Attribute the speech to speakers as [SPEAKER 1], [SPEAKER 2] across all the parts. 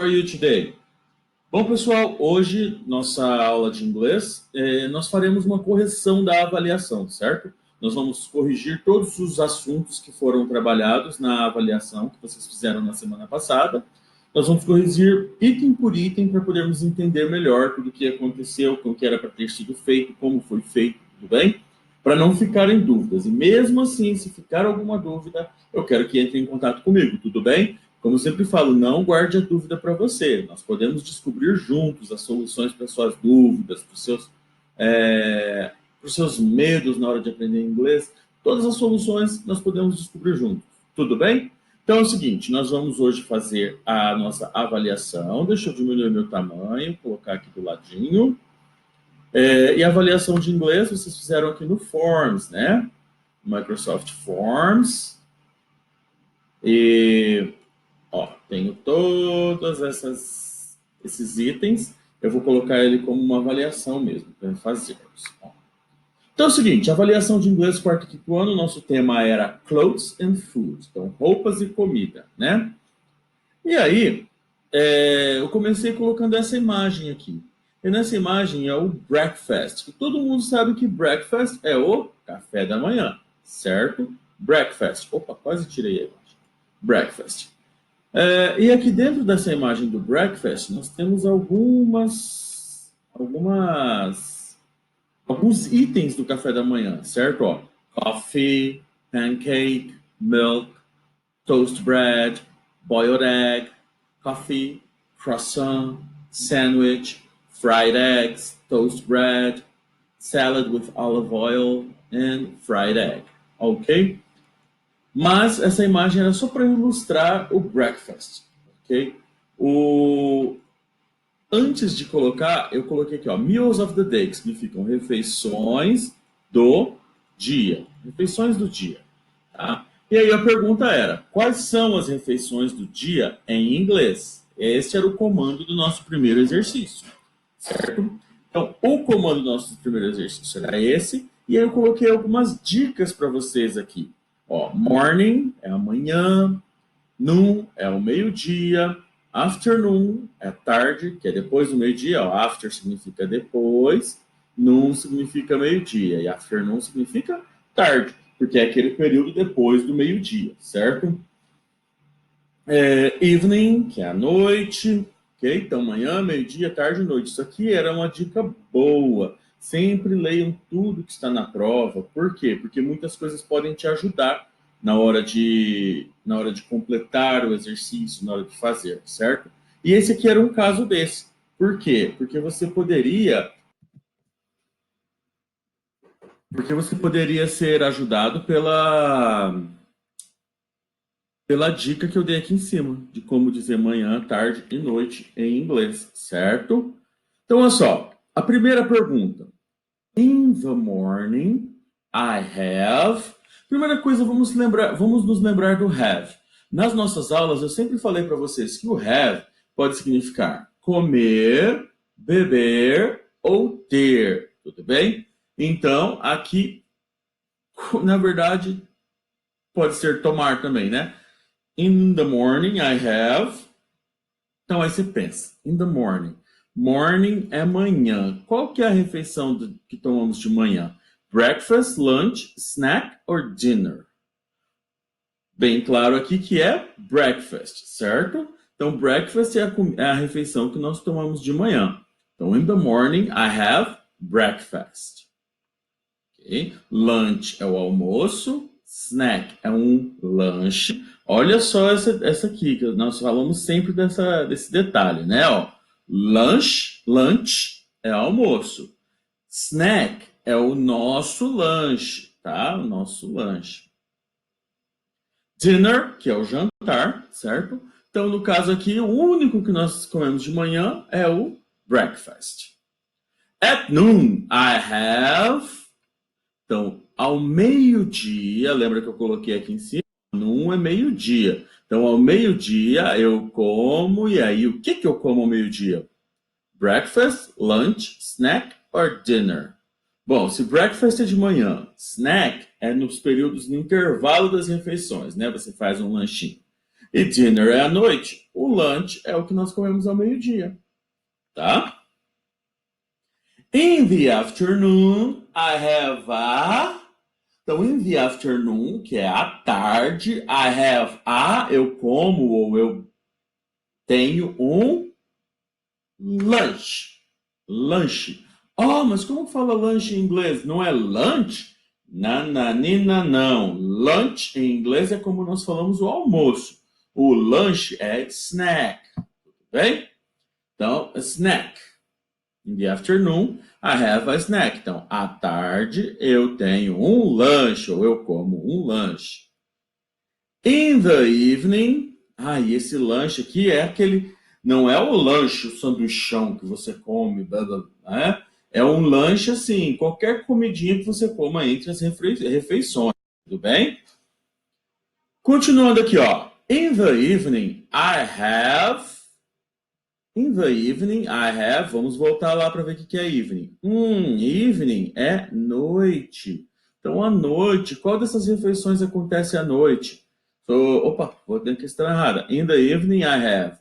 [SPEAKER 1] How are you today? Bom, pessoal, hoje, nossa aula de inglês, nós faremos uma correção da avaliação, certo? Nós vamos corrigir todos os assuntos que foram trabalhados na avaliação que vocês fizeram na semana passada. Nós vamos corrigir item por item para podermos entender melhor tudo o que aconteceu, o que era para ter sido feito, como foi feito, tudo bem? Para não ficarem dúvidas. E mesmo assim, se ficar alguma dúvida, eu quero que entre em contato comigo, tudo bem? Como eu sempre falo, não guarde a dúvida para você. Nós podemos descobrir juntos as soluções para suas dúvidas, para os seus medos na hora de aprender inglês. Todas as soluções nós podemos descobrir juntos. Tudo bem? Então é o seguinte, nós vamos hoje fazer a nossa avaliação. Deixa eu diminuir meu tamanho, colocar aqui do ladinho. E a avaliação de inglês vocês fizeram aqui no Forms, né? Microsoft Forms. E... ó, tenho todos esses itens. Eu vou colocar ele como uma avaliação mesmo, para fazermos. Então é o seguinte, avaliação de inglês quarto e quinto ano, nosso tema era Clothes and Food. Então, roupas e comida, né? E aí, eu comecei colocando essa imagem aqui. E nessa imagem é o breakfast. Que todo mundo sabe que breakfast é o café da manhã, certo? Breakfast. Opa, quase tirei a imagem. Breakfast. E aqui dentro dessa imagem do breakfast, nós temos alguns itens do café da manhã, certo? Ó, coffee, pancake, milk, toast bread, boiled egg, coffee, croissant, sandwich, fried eggs, toast bread, salad with olive oil and fried egg, ok? Mas essa imagem era só para ilustrar o breakfast, ok? Antes de colocar, eu coloquei aqui, ó, meals of the day, que significam refeições do dia. Refeições do dia, tá? E aí a pergunta era, quais são as refeições do dia em inglês? Esse era o comando do nosso primeiro exercício, certo? Então, o comando do nosso primeiro exercício era esse, e aí eu coloquei algumas dicas para vocês aqui. Ó, morning é amanhã, noon é o meio-dia, afternoon é tarde, que é depois do meio-dia. After significa depois, noon significa meio-dia e afternoon significa tarde, porque é aquele período depois do meio-dia, certo? Evening, que é a noite, ok? Então, manhã, meio-dia, tarde, noite. Isso aqui era uma dica boa. Sempre leiam tudo que está na prova. Por quê? Porque muitas coisas podem te ajudar na hora de completar o exercício, na hora de fazer, certo? E esse aqui era um caso desse. Por quê? Porque você poderia ser ajudado pela dica que eu dei aqui em cima, de como dizer manhã, tarde e noite em inglês, certo? Então, olha só, a primeira pergunta. In the morning, I have... Primeira coisa, vamos nos lembrar do have. Nas nossas aulas, eu sempre falei para vocês que o have pode significar comer, beber ou ter, tudo bem? Então, aqui, na verdade, pode ser tomar também, né? In the morning, I have... Então, aí você pensa, in the morning. Morning é manhã. Qual que é a refeição que tomamos de manhã? Breakfast, lunch, snack or dinner? Bem claro aqui que é breakfast, certo? Então, breakfast é a refeição que nós tomamos de manhã. Então, in the morning, I have breakfast. Okay? Lunch é o almoço. Snack é um lanche. Olha só essa aqui, que nós falamos sempre desse detalhe, né? Ó, lunch é almoço. Snack é o nosso lanche, tá? O nosso lanche. Dinner, que é o jantar, certo? Então, no caso aqui, o único que nós comemos de manhã é o breakfast. At noon, I have... Então, ao meio-dia, lembra que eu coloquei aqui em cima? Noon é meio-dia. Então, ao meio-dia, eu como, e aí, o que eu como ao meio-dia? Breakfast, lunch, snack or dinner? Bom, se breakfast é de manhã, snack é nos períodos no intervalo das refeições, né? Você faz um lanchinho. E dinner é à noite. O lunch é o que nós comemos ao meio-dia, tá? In the afternoon, I have a... Então, in the afternoon, que é à tarde, I have a... Eu como ou eu tenho um lunch. Lanche. Oh, mas como fala lanche em inglês? Não é lunch? Nananina, não. Lunch em inglês é como nós falamos o almoço. O lanche é snack. Tudo bem? Então, a snack. In the afternoon, I have a snack. Então, à tarde, eu tenho um lanche, ou eu como um lanche. In the evening, e esse lanche aqui é aquele, não é o lanche, o sanduichão que você come, blá, blá, blá, né? É um lanche assim, qualquer comidinha que você coma entre as refeições, tudo bem? Continuando aqui, ó. In the evening, I have. In the evening, I have. Vamos voltar lá para ver o que é evening. Evening é noite. Então, à noite, qual dessas refeições acontece à noite? Opa, vou ter a questão errada. In the evening, I have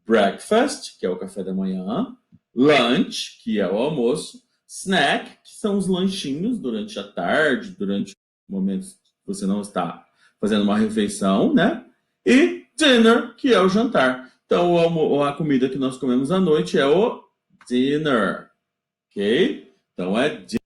[SPEAKER 1] breakfast, que é o café da manhã, lunch, que é o almoço, snack, que são os lanchinhos durante a tarde, durante momentos que você não está fazendo uma refeição, né? E dinner, que é o jantar. Então, a comida que nós comemos à noite é o dinner, ok? Então, é dinner.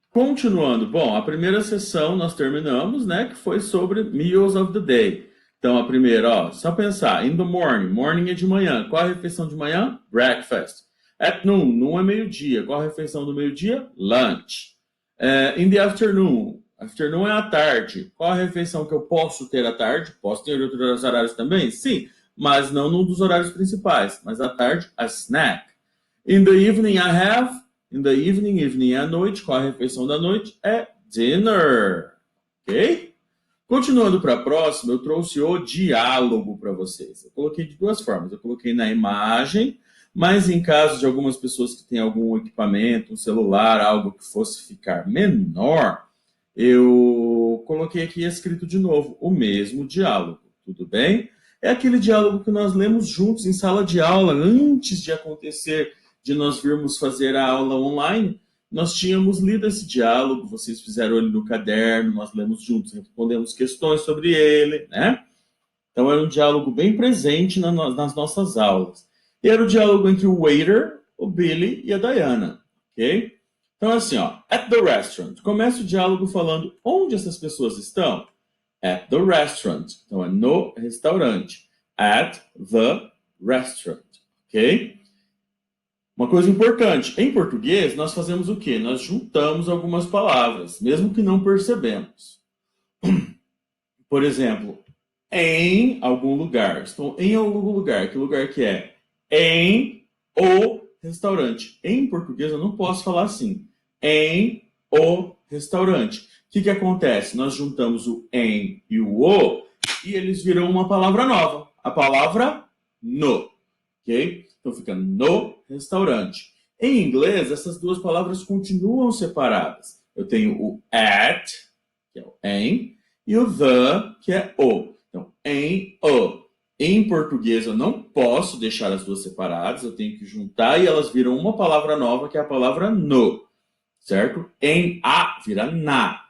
[SPEAKER 1] Continuando, bom, a primeira sessão nós terminamos, né, que foi sobre meals of the day. Então, a primeira, ó, só pensar, in the morning, morning é de manhã. Qual a refeição de manhã? Breakfast. At noon, noon é meio-dia. Qual a refeição do meio-dia? Lunch. In the afternoon, afternoon é à tarde. Qual a refeição que eu posso ter à tarde? Posso ter outros horários também? Sim, mas não num dos horários principais. Mas à tarde, a snack. In the evening, I have... In the evening, evening é à noite. Qual a refeição da noite? É dinner. Ok? Continuando para a próxima, eu trouxe o diálogo para vocês. Eu coloquei de duas formas. Eu coloquei na imagem, mas em caso de algumas pessoas que têm algum equipamento, um celular, algo que fosse ficar menor, eu coloquei aqui escrito de novo o mesmo diálogo. Tudo bem? É aquele diálogo que nós lemos juntos em sala de aula antes de acontecer de nós virmos fazer a aula online. Nós tínhamos lido esse diálogo, vocês fizeram ele no caderno, nós lemos juntos, respondemos questões sobre ele, né? Então era um diálogo bem presente nas nossas aulas. E era o diálogo entre o waiter, o Billy e a Diana, ok? Então assim, ó, at the restaurant. Começa o diálogo falando onde essas pessoas estão. At the restaurant. Então é no restaurante. At the restaurant, ok? Uma coisa importante, em português nós fazemos o quê? Nós juntamos algumas palavras, mesmo que não percebemos. Por exemplo, em algum lugar. Então, em algum lugar. Que lugar que é? Em o restaurante. Em português eu não posso falar assim. Em o restaurante. O que acontece? Nós juntamos o em e o e eles viram uma palavra nova. A palavra no. Ok? Então fica no restaurante. Em inglês, essas duas palavras continuam separadas. Eu tenho o at, que é o em, e o the, que é o. Então, em o. Em português, eu não posso deixar as duas separadas, eu tenho que juntar e elas viram uma palavra nova, que é a palavra no. Certo? Em a, vira na.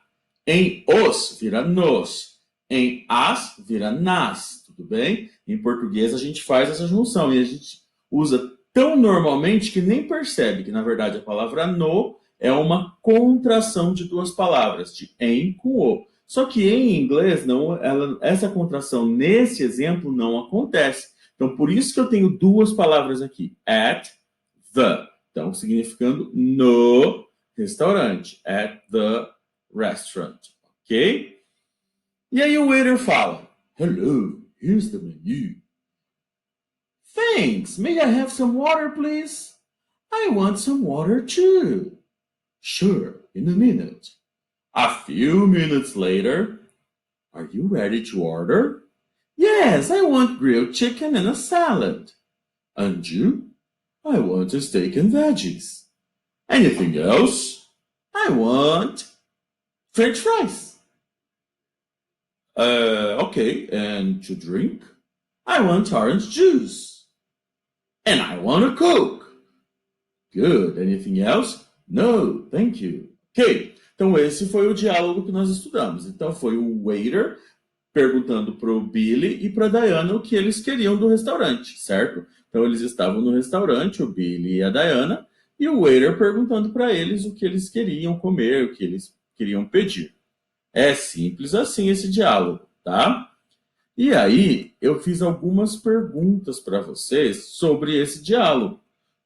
[SPEAKER 1] Em os, vira nos. Em as, vira nas. Tudo bem? Em português, a gente faz essa junção e a gente usa tão normalmente que nem percebe que, na verdade, a palavra no é uma contração de duas palavras, de em com o. Só que em inglês, não, essa contração nesse exemplo não acontece. Então, por isso que eu tenho duas palavras aqui. At the. Então, significando no restaurante. At the restaurant. Ok? E aí o waiter fala, hello, here's the menu. Thanks. May I have some water, please? I want some water too. Sure, in a minute. A few minutes later, are you ready to order? Yes, I want grilled chicken and a salad. And you? I want a steak and veggies. Anything else? I want French fries. Okay, and to drink? I want orange juice. And I want a Coke. Good. Anything else? No, thank you. Ok. Então, esse foi o diálogo que nós estudamos. Então, foi o waiter perguntando para o Billy e para a Diana o que eles queriam do restaurante, certo? Então, eles estavam no restaurante, o Billy e a Diana, e o waiter perguntando para eles o que eles queriam comer, o que eles queriam pedir. É simples assim esse diálogo, tá? E aí, eu fiz algumas perguntas para vocês sobre esse diálogo.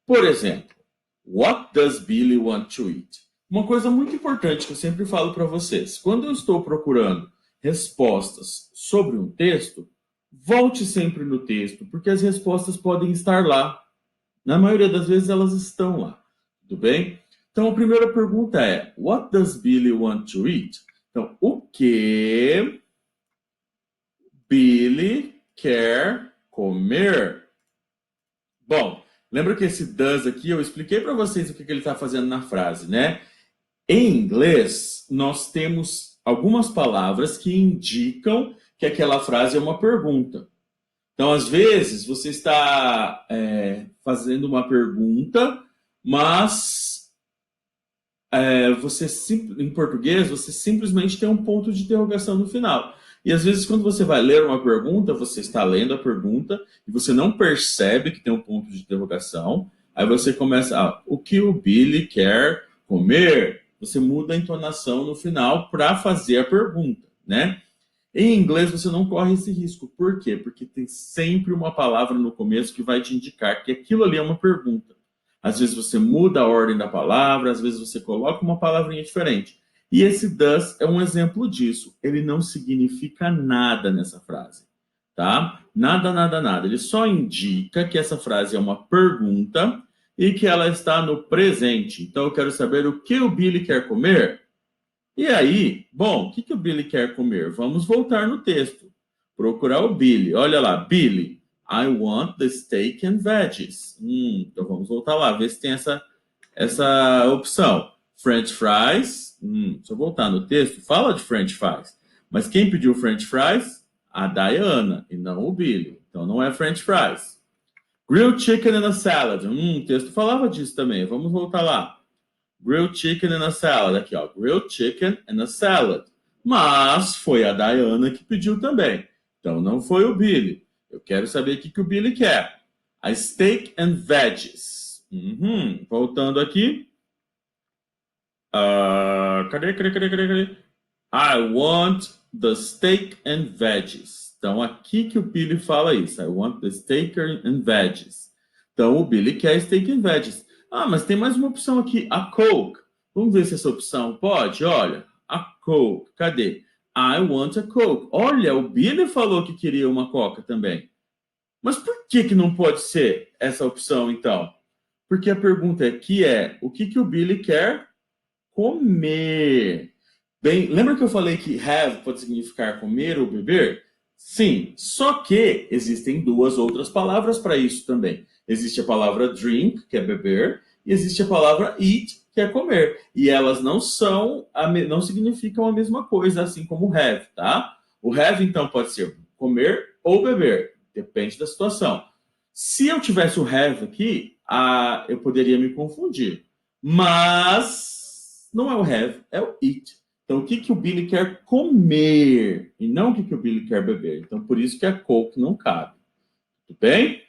[SPEAKER 1] Por exemplo, what does Billy want to eat? Uma coisa muito importante que eu sempre falo para vocês: quando eu estou procurando respostas sobre um texto, volte sempre no texto, porque as respostas podem estar lá. Na maioria das vezes elas estão lá. Tudo bem? Então a primeira pergunta é: what does Billy want to eat? Então, o que Billy quer comer? Bom, lembra que esse does aqui eu expliquei para vocês o que ele está fazendo na frase, né? Em inglês, nós temos algumas palavras que indicam que aquela frase é uma pergunta. Então, às vezes, você está fazendo uma pergunta, mas em português, você simplesmente tem um ponto de interrogação no final. E às vezes, quando você vai ler uma pergunta, você está lendo a pergunta e você não percebe que tem um ponto de interrogação. Aí você começa, o que o Billy quer comer? Você muda a entonação no final para fazer a pergunta, né? Em inglês você não corre esse risco. Por quê? Porque tem sempre uma palavra no começo que vai te indicar que aquilo ali é uma pergunta. Às vezes você muda a ordem da palavra, às vezes você coloca uma palavrinha diferente. E esse does é um exemplo disso. Ele não significa nada nessa frase, tá? Nada, nada, nada. Ele só indica que essa frase é uma pergunta e que ela está no presente. Então eu quero saber o que o Billy quer comer. E aí, bom, o que o Billy quer comer? Vamos voltar no texto. Procurar o Billy. Olha lá, Billy, I want the steak and veggies. Então vamos voltar lá, ver se tem essa opção. French fries. Se eu voltar no texto, fala de French fries. Mas quem pediu French fries? A Diana, e não o Billy. Então não é French fries. Grilled chicken and a salad. O texto falava disso também. Vamos voltar lá. Grilled chicken and a salad. Aqui, ó. Grilled chicken and a salad. Mas foi a Diana que pediu também. Então não foi o Billy. Eu quero saber o que o Billy quer. A steak and veggies. Voltando aqui. Cadê? I want the steak and veggies. Então aqui que o Billy fala isso. I want the steak and veggies. Então o Billy quer steak and veggies. Mas tem mais uma opção aqui, a Coke. Vamos ver se essa opção pode? Olha, a Coke. Cadê? I want a Coke. Olha, o Billy falou que queria uma Coca também. Mas por que não pode ser essa opção, então? Porque a pergunta aqui é, o que o Billy quer comer? Bem, lembra que eu falei que have pode significar comer ou beber? Sim, só que existem duas outras palavras para isso também. Existe a palavra drink, que é beber, e existe a palavra eat, que é comer. E elas não significam a mesma coisa, assim como have, tá? O have, então, pode ser comer ou beber, depende da situação. Se eu tivesse o have aqui, eu poderia me confundir. Mas não é o have, é o eat. Então, o que o Billy quer comer e não o que o Billy quer beber. Então, por isso que a Coke não cabe. Tudo bem?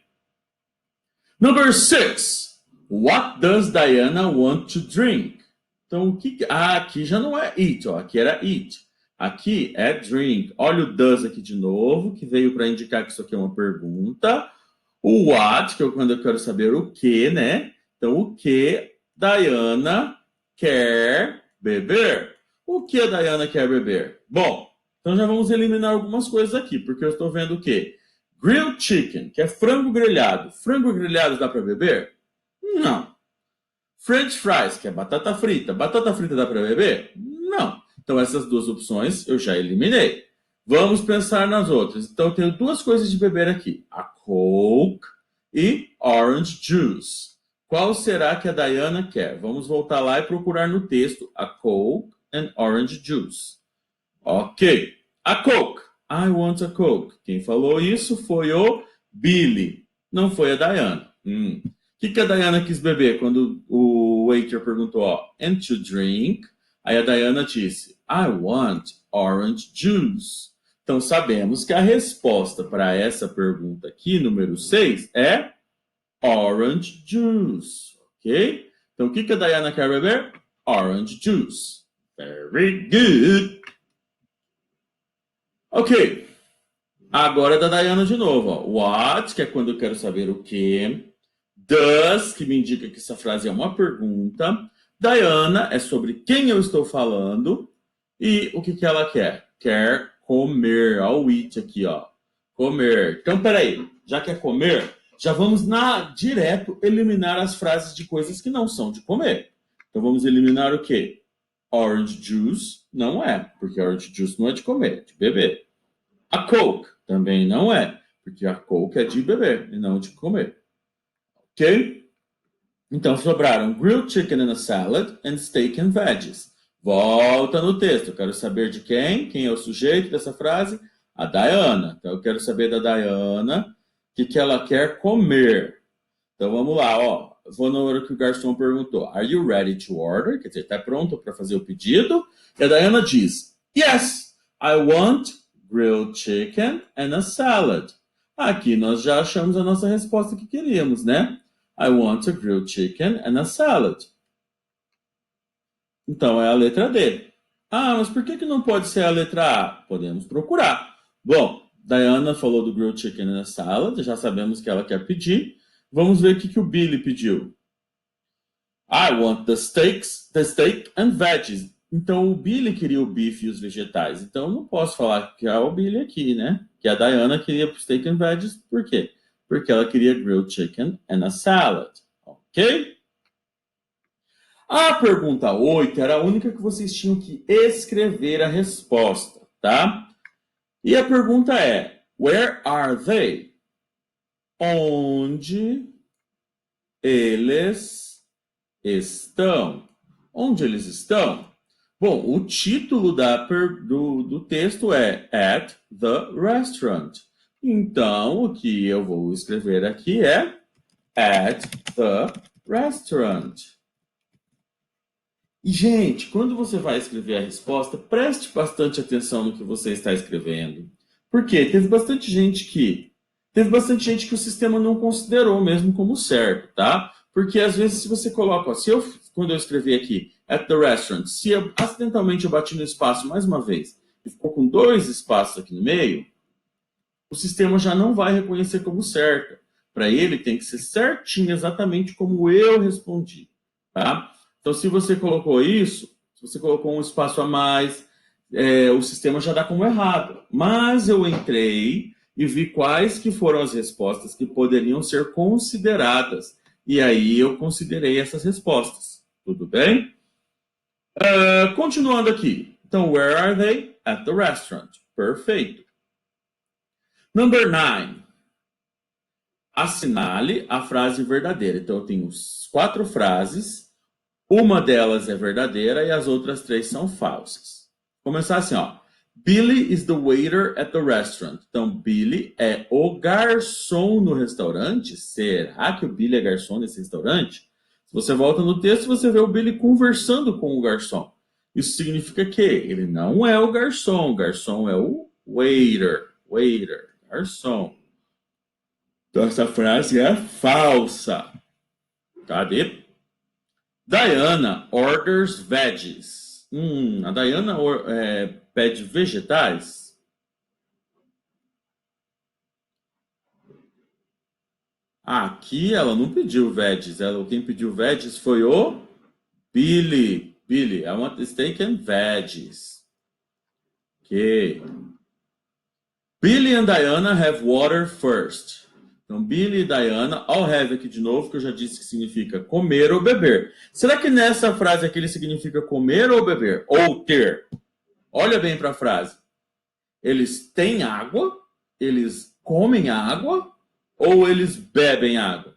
[SPEAKER 1] Number 6. What does Diana want to drink? Então, aqui já não é eat, ó. Aqui era eat. Aqui é drink. Olha o does aqui de novo, que veio para indicar que isso aqui é uma pergunta. O what, que é quando eu quero saber o que, né? Então, o que Diana quer beber? O que a Diana quer beber? Bom, então já vamos eliminar algumas coisas aqui, porque eu estou vendo o quê? Grilled chicken, que é frango grelhado. Frango grelhado dá para beber? Não. French fries, que é batata frita. Batata frita dá para beber? Não. Então essas duas opções eu já eliminei. Vamos pensar nas outras. Então eu tenho duas coisas de beber aqui: a Coke e orange juice. Qual será que a Diana quer? Vamos voltar lá e procurar no texto a Coke and orange juice. Ok. A Coke. I want a Coke. Quem falou isso foi o Billy, não foi a Diana. O que a Diana quis beber quando o waiter perguntou, ó, and to drink? Aí a Diana disse, I want orange juice. Então sabemos que a resposta para essa pergunta aqui, número 6, é orange juice, ok? Então o que a Diana quer beber? Orange juice. Very good. Ok. Agora é da Diana de novo. Ó. What, que é quando eu quero saber o que. Does, que me indica que essa frase é uma pergunta. Diana é sobre quem eu estou falando. E o que ela quer? Quer comer. Olha o it aqui, ó. Comer. Então, peraí. Já quer comer? Já vamos direto eliminar as frases de coisas que não são de comer. Então, vamos eliminar o quê? Orange juice não é, porque orange juice não é de comer, é de beber. A Coke também não é, porque a Coke é de beber e não de comer. Ok? Então sobraram grilled chicken and a salad and steak and veggies. Volta no texto. Eu quero saber de quem? Quem é o sujeito dessa frase? A Diana. Então eu quero saber da Diana o que ela quer comer. Então vamos lá, ó. Vou na hora que o garçom perguntou: Are you ready to order? Quer dizer, está pronto para fazer o pedido? E a Diana diz: Yes, I want grilled chicken and a salad. Aqui nós já achamos a nossa resposta que queríamos, né? I want a grilled chicken and a salad. Então é a letra D. Ah, mas por que não pode ser a letra A? Podemos procurar. Bom, Diana falou do grilled chicken and a salad, já sabemos que ela quer pedir. Vamos ver o que o Billy pediu. I want the steak and veggies. Então o Billy queria o bife e os vegetais. Então eu não posso falar que é o Billy aqui, né? Que a Diana queria steak and veggies. Por quê? Porque ela queria grilled chicken and a salad. Ok? A pergunta 8 era a única que vocês tinham que escrever a resposta, tá? E a pergunta é: Where are they? Onde eles estão? Onde eles estão? Bom, o título do texto é At the Restaurant. Então, o que eu vou escrever aqui é At the Restaurant. E, gente, quando você vai escrever a resposta, preste bastante atenção no que você está escrevendo. Por quê? Teve bastante gente que o sistema não considerou mesmo como certo, tá? Porque às vezes se você coloca, ó, quando eu escrevi aqui, at the restaurant, se acidentalmente eu bati no espaço mais uma vez e ficou com 2 espaços aqui no meio, o sistema já não vai reconhecer como certo. Para ele tem que ser certinho, exatamente como eu respondi, tá? Então se você colocou isso, se você colocou um espaço a mais, o sistema já dá como errado. Mas eu entrei e vi quais que foram as respostas que poderiam ser consideradas. E aí eu considerei essas respostas. Tudo bem? Continuando aqui. Então, where are they? At the restaurant. Perfeito. Number 9. Assinale a frase verdadeira. Então, eu tenho 4 frases. Uma delas é verdadeira e as outras 3 são falsas. Vou começar assim, ó. Billy is the waiter at the restaurant. Então, Billy é o garçom no restaurante? Será que o Billy é garçom nesse restaurante? Se você volta no texto, você vê o Billy conversando com o garçom. Isso significa que ele não é o garçom é o waiter. Waiter, garçom. Então, essa frase é falsa. Cadê? Diana orders veggies. A Diana pede vegetais? Aqui ela não pediu veggies. Quem pediu veggies foi o Billy. Billy, I want steak and veggies. Ok. Billy and Diana have water first. Então, Billy e Diana, all have aqui de novo, que eu já disse que significa comer ou beber. Será que nessa frase aqui ele significa comer ou beber? Ou ter? Olha bem para a frase. Eles têm água? Eles comem água? Ou eles bebem água?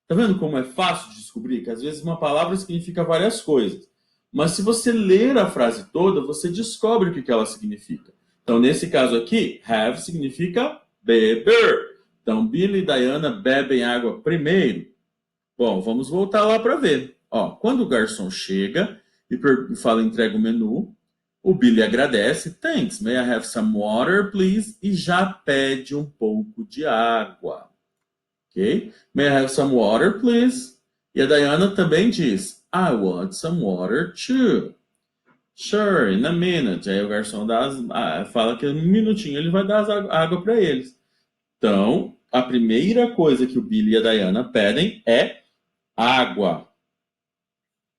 [SPEAKER 1] Tá vendo como é fácil de descobrir? Que às vezes uma palavra significa várias coisas. Mas se você ler a frase toda, você descobre o que ela significa. Então, nesse caso aqui, have significa beber. Então, Billy e Diana bebem água primeiro. Bom, vamos voltar lá para ver. Ó, quando o garçom chega e fala entrega o menu, o Billy agradece, thanks, may I have some water, please? E já pede um pouco de água. Ok? May I have some water, please? E a Diana também diz, I want some water too. Sure, in a minute. Aí o garçom fala que em um minutinho ele vai dar água para eles. Então, a primeira coisa que o Billy e a Diana pedem é água.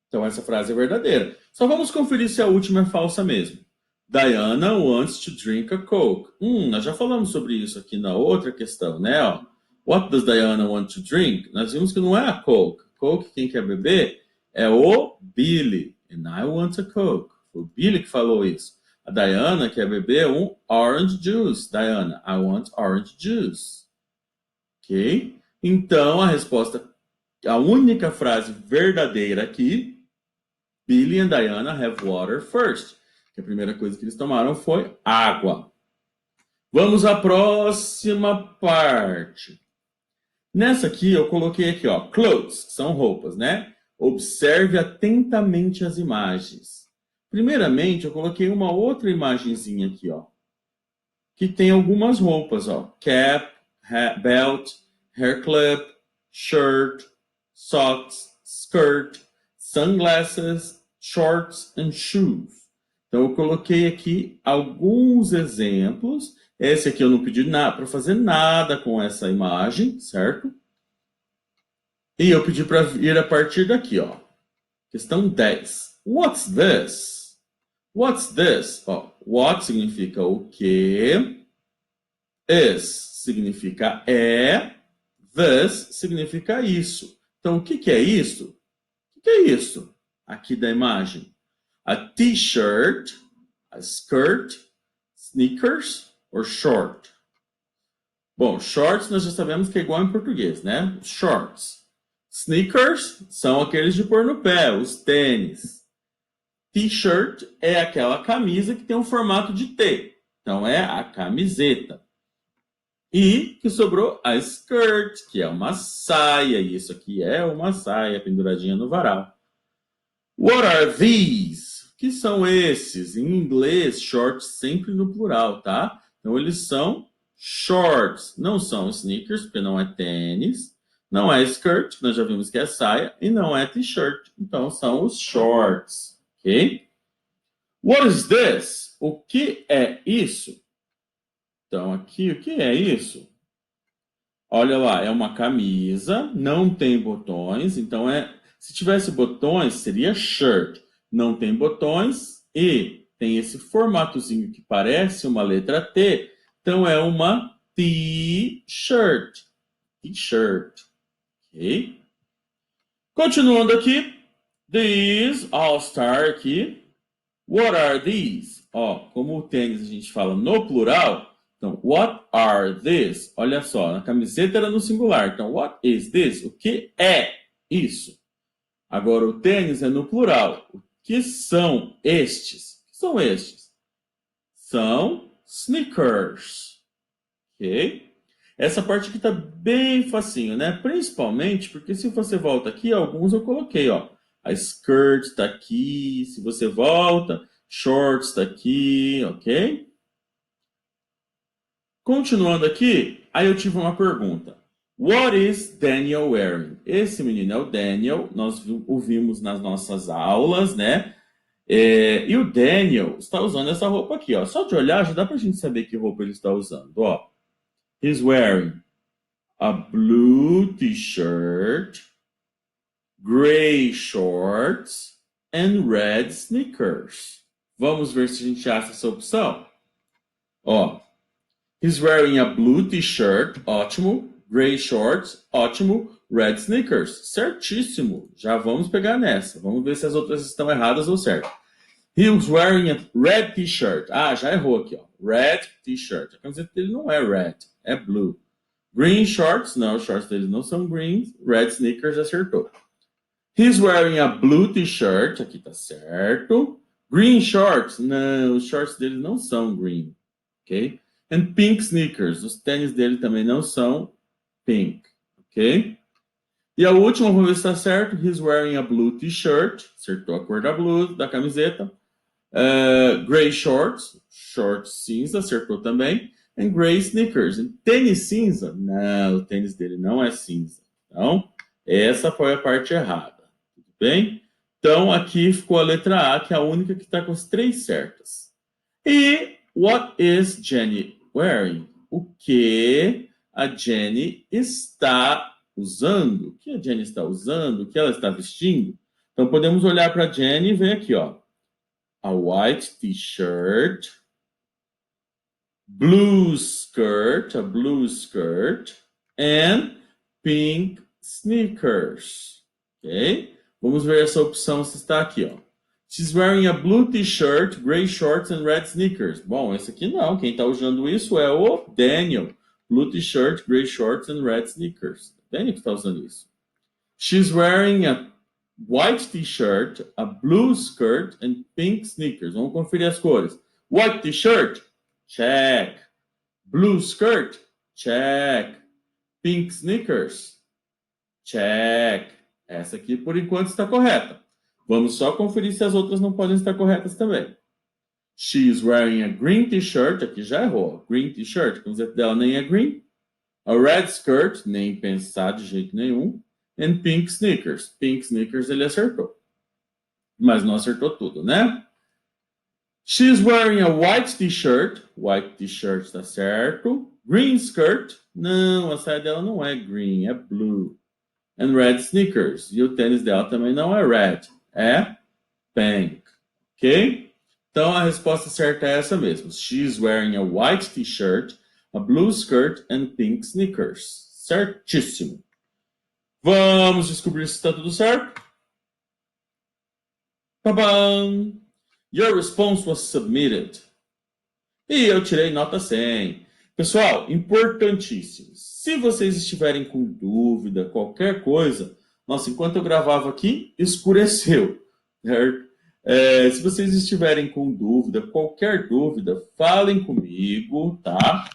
[SPEAKER 1] Então, essa frase é verdadeira. Só vamos conferir se a última é falsa mesmo. Diana wants to drink a Coke. Nós já falamos sobre isso aqui na outra questão, né? Ó, what does Diana want to drink? Nós vimos que não é a Coke. Coke, quem quer beber, é o Billy. And I want a Coke. Foi o Billy que falou isso. A Diana quer beber um orange juice. Diana, I want orange juice. Ok? Então, a resposta, a única frase verdadeira aqui, Billy and Diana have water first. Que a primeira coisa que eles tomaram foi água. Vamos à próxima parte. Nessa aqui, eu coloquei aqui, ó, clothes, que são roupas, né? Observe atentamente as imagens. Primeiramente, eu coloquei uma outra imagenzinha aqui, ó, que tem algumas roupas, ó, cap, belt, hair clip, shirt, socks, skirt, sunglasses, shorts and shoes. Então, eu coloquei aqui alguns exemplos. Esse aqui eu não pedi nada para fazer nada com essa imagem, certo? E eu pedi para ir a partir daqui, ó. Questão 10. What's this? What's this? Ó, what significa o quê? Is significa é. This significa isso. Então, o que é isso? O que é isso? Aqui da imagem. A t-shirt, a skirt, sneakers ou short? Bom, shorts nós já sabemos que é igual em português, né? Shorts. Sneakers são aqueles de pôr no pé, os tênis. T-shirt é aquela camisa que tem um formato de T. Então é a camiseta. E que sobrou a skirt, que é uma saia. E isso aqui é uma saia penduradinha no varal. What are these? O que são esses? Em inglês, shorts sempre no plural, tá? Então eles são shorts. Não são sneakers, porque não é tênis. Não é skirt, que nós já vimos que é saia. E não é t-shirt. Então são os shorts. Ok? What is this? O que é isso? Então, aqui, o que é isso? Olha lá, é uma camisa, não tem botões, então se tivesse botões, seria shirt. Não tem botões e tem esse formatozinho que parece uma letra T, então é uma t-shirt. T-shirt. Ok? Continuando aqui, these, all-star aqui. What are these? Ó, como o tênis a gente fala no plural, então, what are these? Olha só, a camiseta era no singular. Então, what is this? O que é isso? Agora, o tênis é no plural. O que são estes? O que são estes? São sneakers. Ok? Essa parte aqui tá bem facinho, né? Principalmente porque se você volta aqui, alguns eu coloquei, ó. A skirt está aqui. Se você volta, shorts está aqui, ok? Continuando aqui, aí eu tive uma pergunta. What is Daniel wearing? Esse menino é o Daniel, nós o vimos nas nossas aulas, né? E o Daniel está usando essa roupa aqui, ó. Só de olhar já dá pra gente saber que roupa ele está usando, ó. He's wearing a blue t-shirt, gray shorts and red sneakers. Vamos ver se a gente acha essa opção. Ó, he's wearing a blue t-shirt, ótimo. Gray shorts, ótimo. Red sneakers, certíssimo. Já vamos pegar nessa. Vamos ver se as outras estão erradas ou certas. He's wearing a red t-shirt. Ah, já errou aqui, ó. Red t-shirt. A camiseta dele não é red, é blue. Green shorts, não, os shorts dele não são green. Red sneakers, acertou. He's wearing a blue t-shirt, aqui tá certo. Green shorts, não, os shorts dele não são green. ok? And pink sneakers. Os tênis dele também não são pink, ok? E a última, vamos ver se está certo. He's wearing a blue t-shirt. Acertou a cor da blue, da camiseta. Gray shorts. Shorts cinza, acertou também. And gray sneakers. E tênis cinza? Não, o tênis dele não é cinza. Então, essa foi a parte errada. Tudo bem? Então, aqui ficou a letra A, que é a única que está com as 3 certas. E what is Jenny wearing? O que a Jenny está usando? O que a Jenny está usando? O que ela está vestindo? Então, podemos olhar para a Jenny e ver aqui, ó. A white t-shirt, blue skirt, and pink sneakers. Ok? Vamos ver essa opção se está aqui, ó. She's wearing a blue t-shirt, gray shorts and red sneakers. Bom, esse aqui não. Quem está usando isso é o Daniel. Blue t-shirt, gray shorts and red sneakers. Daniel que está usando isso. She's wearing a white t-shirt, a blue skirt and pink sneakers. Vamos conferir as cores. White t-shirt, check. Blue skirt, check. Pink sneakers, check. Essa aqui, por enquanto, está correta. Vamos só conferir se as outras não podem estar corretas também. She's wearing a green t-shirt. Aqui já errou. Green t-shirt. A camiseta dela nem é green. A red skirt. Nem pensar de jeito nenhum. And pink sneakers. Pink sneakers ele acertou. Mas não acertou tudo, né? She's wearing a white t-shirt. White t-shirt está certo. Green skirt. Não, a saia dela não é green, é blue. And red sneakers. E o tênis dela também não é red, é pink. Ok? Então a resposta certa é essa mesmo. She's wearing a white t-shirt, a blue skirt and pink sneakers. Certíssimo. Vamos descobrir se está tudo certo? Babam! Your response was submitted. E eu tirei nota 100. Pessoal, importantíssimo. Se vocês estiverem com dúvida, qualquer coisa, nossa, enquanto eu gravava aqui, escureceu, certo? Se vocês estiverem com dúvida, qualquer dúvida, falem comigo, tá?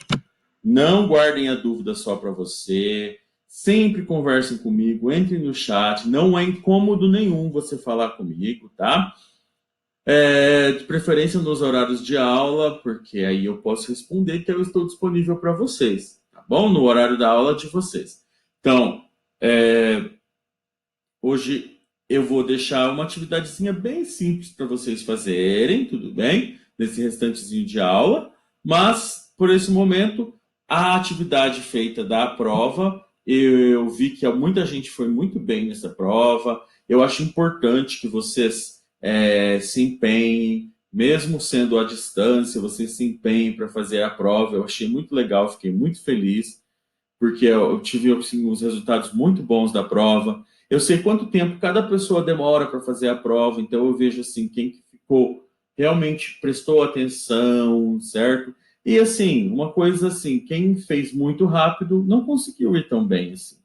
[SPEAKER 1] Não guardem a dúvida só para você. Sempre conversem comigo, entrem no chat. Não é incômodo nenhum você falar comigo, tá? De preferência nos horários de aula, porque aí eu posso responder que eu estou disponível para vocês, tá bom? No horário da aula de vocês. Então, hoje eu vou deixar uma atividadezinha bem simples para vocês fazerem, tudo bem? Nesse restantezinho de aula, mas por esse momento, a atividade feita da prova, eu vi que muita gente foi muito bem nessa prova. Eu acho importante que vocês se empenhem, mesmo sendo à distância, vocês se empenhem para fazer a prova. Eu achei muito legal, fiquei muito feliz, porque eu tive assim, uns resultados muito bons da prova. Eu sei quanto tempo cada pessoa demora para fazer a prova, então eu vejo assim, quem ficou realmente prestou atenção, certo? E assim, uma coisa assim, quem fez muito rápido não conseguiu ir tão bem assim.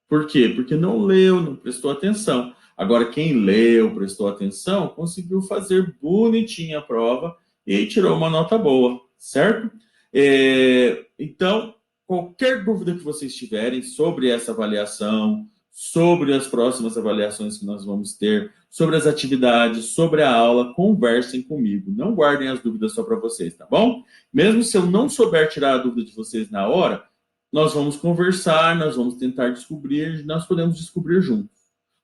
[SPEAKER 1] Por quê? Porque não leu, não prestou atenção. Agora, quem leu, prestou atenção, conseguiu fazer bonitinha a prova e tirou uma nota boa, certo? Então, qualquer dúvida que vocês tiverem sobre essa avaliação, sobre as próximas avaliações que nós vamos ter, sobre as atividades, sobre a aula, conversem comigo. Não guardem as dúvidas só para vocês, tá bom? Mesmo se eu não souber tirar a dúvida de vocês na hora, nós vamos conversar, nós vamos tentar descobrir, nós podemos descobrir juntos.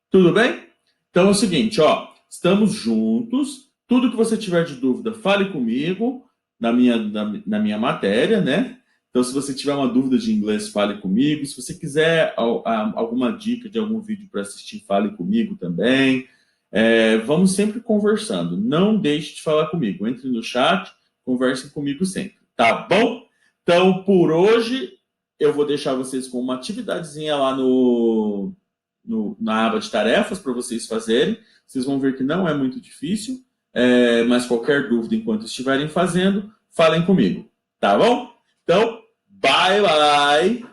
[SPEAKER 1] Tudo bem? Então é o seguinte, ó, estamos juntos. Tudo que você tiver de dúvida, fale comigo na minha matéria, né? Então, se você tiver uma dúvida de inglês, fale comigo. Se você quiser alguma dica de algum vídeo para assistir, fale comigo também. Vamos sempre conversando. Não deixe de falar comigo. Entre no chat, conversem comigo sempre. Tá bom? Então, por hoje, eu vou deixar vocês com uma atividadezinha lá na aba de tarefas para vocês fazerem. Vocês vão ver que não é muito difícil, mas qualquer dúvida enquanto estiverem fazendo, falem comigo. Tá bom? Então, bye, bye!